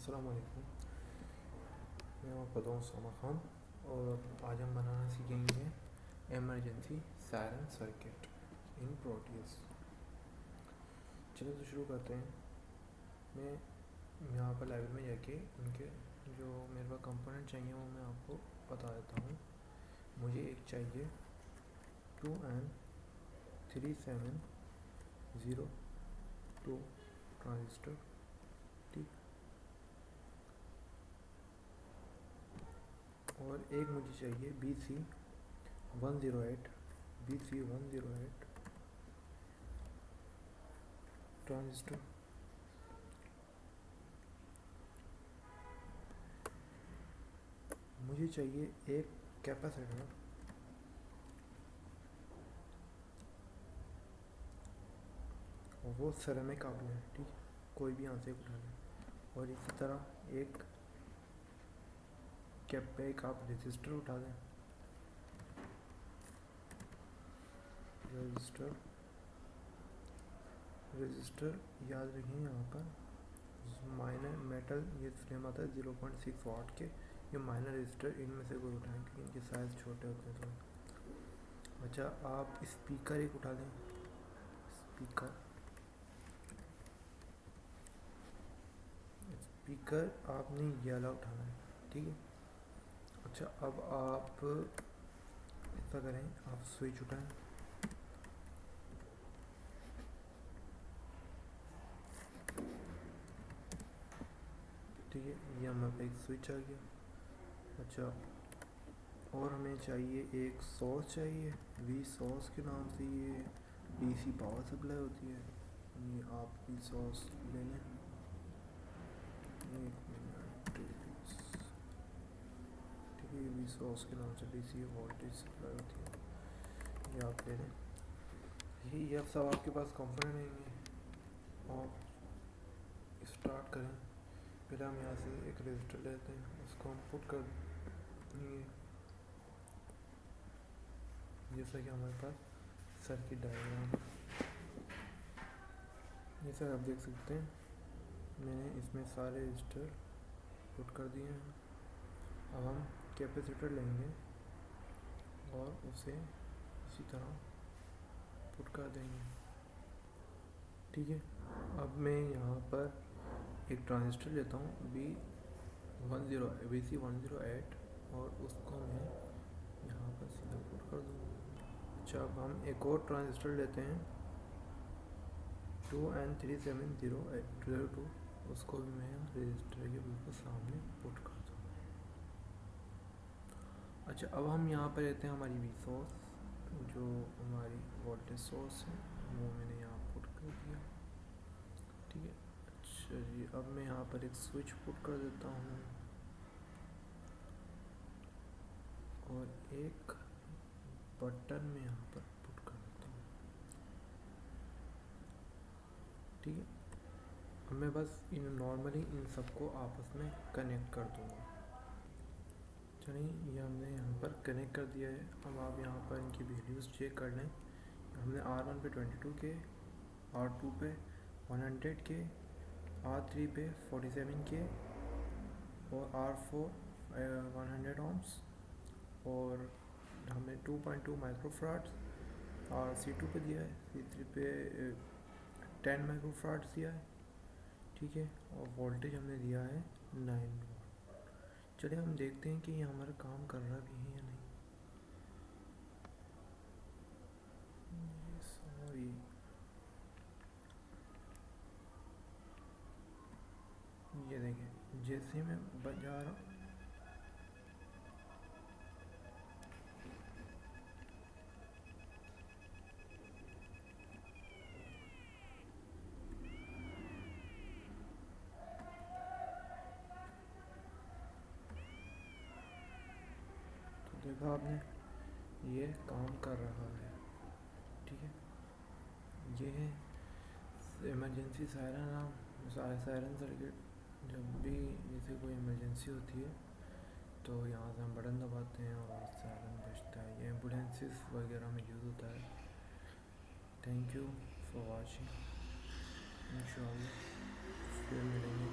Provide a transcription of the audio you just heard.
अस्सलाम वालेकुम। मैं आपका दोस्त उमर ख़ान और आज हम बनाना सीखेंगे emergency siren circuit in Proteus. चलो तो शुरू करते हैं। मैं यहाँ पर लाइब्रेरी में जाके उनके जो मेरे पास कंपोनेंट चाहिए वो मैं आपको बता देता हूँ। मुझे एक चाहिए 2N3702 ट्रांजिस्टर, ठीक। और एक मुझे चाहिए BC108 ट्रांजिस्टर। मुझे चाहिए एक कैपेसिटर और वो सेरेमिक आप लें, ठीक, कोई भी यहाँ से उठा लें। और इसी तरह एक आप रेजिस्टर उठा दें। रेजिस्टर याद रखिए, यहाँ पर माइनर मेटल ये फ्रेम आता है 0.6 वाट के। ये माइनर रेजिस्टर इनमें से कोई उठाएं क्योंकि इनके साइज़ छोटे होते हैं थोड़े। अच्छा, आप स्पीकर एक उठा लें। स्पीकर आपने ये वाला उठाना है, ठीक है। अच्छा, अब आप ऐसा करें, आप स्विच उठाएं। ठीक है, ये हमारे पे एक स्विच आ गया। अच्छा, और हमें चाहिए एक सोर्स चाहिए। वी सोर्स के नाम से ये डीसी पावर सप्लाई होती है। ये आप वी सोर्स ले लें। एक मिनट, ठीक है, वी सोर्स के नाम से डीसी वोल्टेज सप्लाई होती है, ये आप ले लें। ये सब आपके पास कंपोनेंट रहेंगे। आप स्टार्ट करें। पहले हम यहाँ से एक रजिस्टर लेते हैं, उसको हम पुट कर देंगे जैसा कि हमारे पास सर्किट डायग्राम। जैसा आप देख सकते हैं, मैंने इसमें सारे रजिस्टर पुट कर दिए हैं। अब हम कैपेसिटर लेंगे और उसे इसी तरह पुट कर देंगे, ठीक है। अब मैं यहाँ पर एक ट्रांजिस्टर लेता हूँ BC108 और उसको मैं यहाँ पर सीधा पुट कर दूँगा। अच्छा, अब हम एक और ट्रांजिस्टर लेते हैं 2N3702, उसको भी मैं रजिस्टर के बिल्कुल सामने पुट कर दूँगा। अच्छा, अब हम यहाँ पर लेते हैं हमारी वी सोर्स, जो हमारी वोल्टेज सोर्स है, वो मैंने यहाँ पुट कर दिया, ठीक है। अच्छा जी, अब मैं यहाँ पर एक स्विच पुट कर देता हूँ और एक बटन में यहाँ पर पुट कर देता हूँ, ठीक है। अब मैं बस नॉर्मली इन सबको आपस में कनेक्ट कर दूँगा। चलिए, ये हमने यहाँ पर कनेक्ट कर दिया है। अब आप यहाँ पर इनकी वैल्यूज़ चेक कर लें। हमने R1 पे 22 के, R2 पे 100 के, R3 पे 47 के और R4 100 ohms और हमने 2.2 माइक्रोफराड्स और C2 पे दिया है, C3 पे 10 माइक्रोफराड्स दिया है, ठीक है। और वोल्टेज हमने दिया है 9 वोल्ट। चलिए हम देखते हैं कि ये हमारा काम कर रहा भी है या नहीं। सॉरी, ये देखें, जैसे मैं बजा रहा हूँ तो देखा आपने, ये काम कर रहा है, ठीक है। ये है इमरजेंसी सायरन सर्किट। जब भी जैसे कोई इमरजेंसी होती है तो यहाँ से हम बटन दबाते हैं और सायरन बजता है। ये एम्बुलेंसेस वगैरह में यूज़ होता है। Thank you for watching. इंशाल्लाह फिर मिलेंगे।